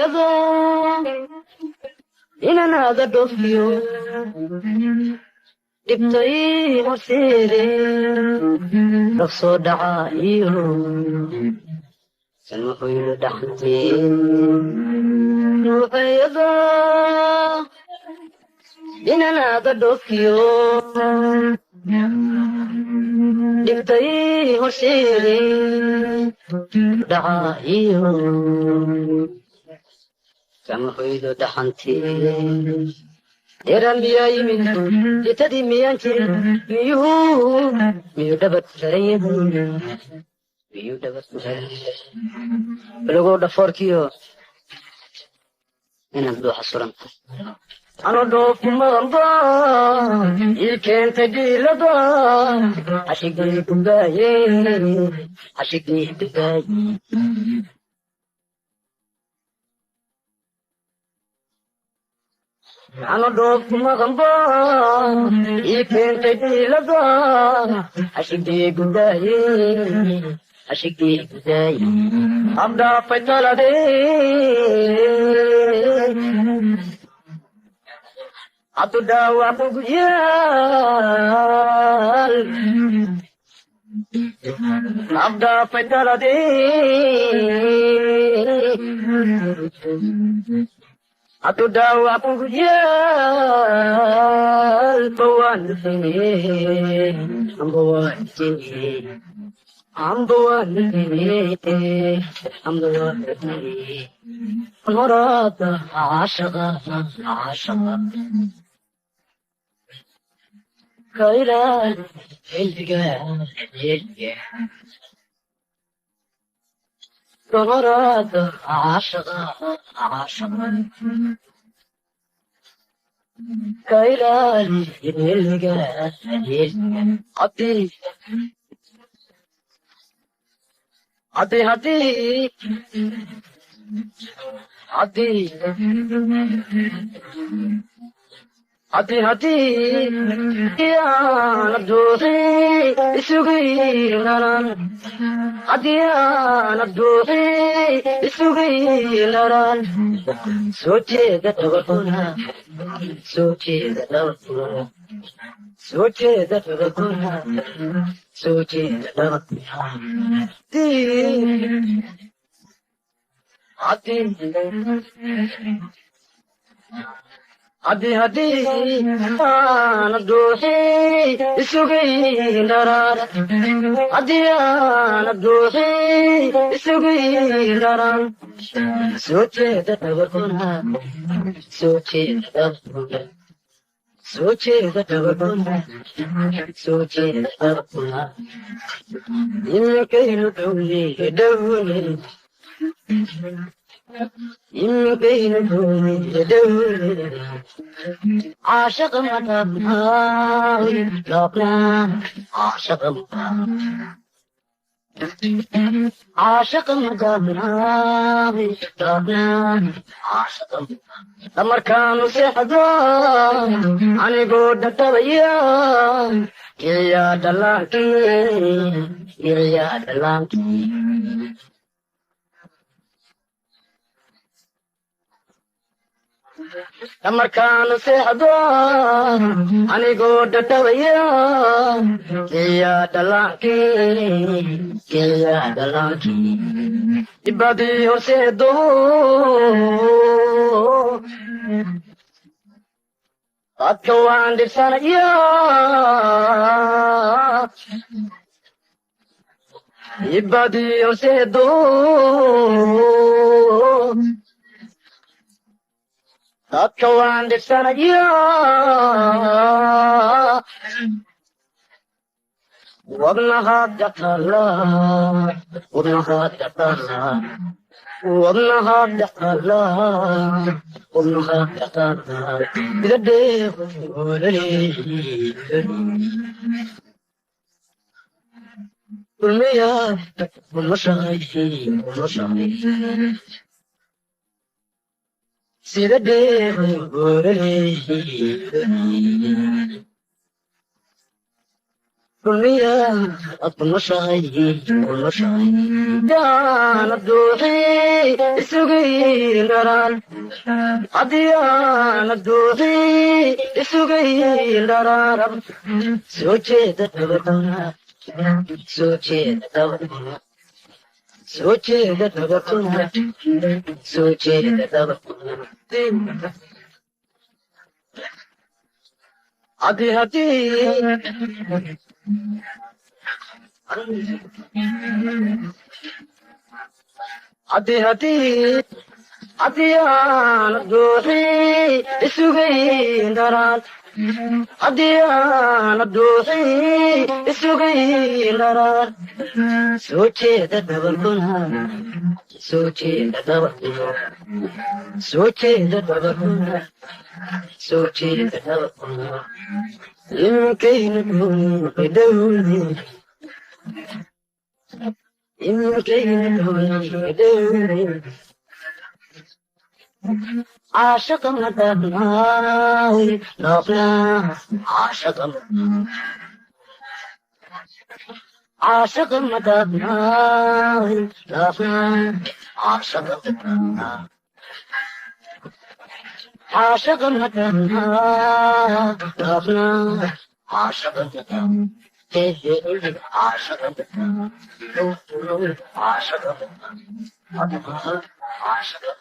rumayada inaan aada dhoofiyo dhibtay horseede dhab soo dhaca iyo samuxuyla dhaxantee rumayada inaan aada dhoofiyo dhibtay horseede dhaca iyo samuxuyla dhaxantee deeraan miyaa yimid ditadii miyaan jirin miyuu dhabar balogoo dhafoorkiyo inaad dhuuxa suranta ano dhoofku maqanba ilkeentay dhiilada xashigii dugaaye ano dhoofku maqanba ilkeentay dhiilada xashigii gudaaye abdaafay taladee adu dhaawac kugu yaal abdaafay taladee adu dhaawac kugu yaal مراد عاشقة كيران مراد عاشقة كيران عدي يا نبدوحي سوقينا عدي يا نبدوحي سوقينا سوتي دتغفنا سوتي دتغفنا عدي أنا بدوحي السوقي نران عدي أنا بدوحي السوقي نران سوتي تتغفنا إنك يدعوني عاشق مطبنا لقنا عاشق مطبنا لما كانوا سيحضان عني قد تبيان يا دلانكي لما كانوا سيحضان عني قد تبيان يا دلانكي إبادي وسيدو أتكوان دي سنة إبادي وسيدو أتكوان دي سنة وابنها دخلا بدي والمياه والمشايخ سيدي الدنيا أطل شيء كل شيء دان الدوحي سقي دران أديان الدوحي سقي دران سوچه دتبتنا سوچه دتبتنا سوچه دتبتنا سوچه دتبتنا Hati hati, hati hati, hatian dohi isugi darat. Hatian dohi isugi darat. Soche databarkuna, soche databarkuna, soche databarkuna, soche databarkuna. يمكن يكون بدوني يمكن يكون بدوني عاشق مدناوي نوفنا عاشق مدناوي نوفنا عاشق مدنا نوفنا عاشق مدنا عاشق مدنا عاشق مدنا عاشق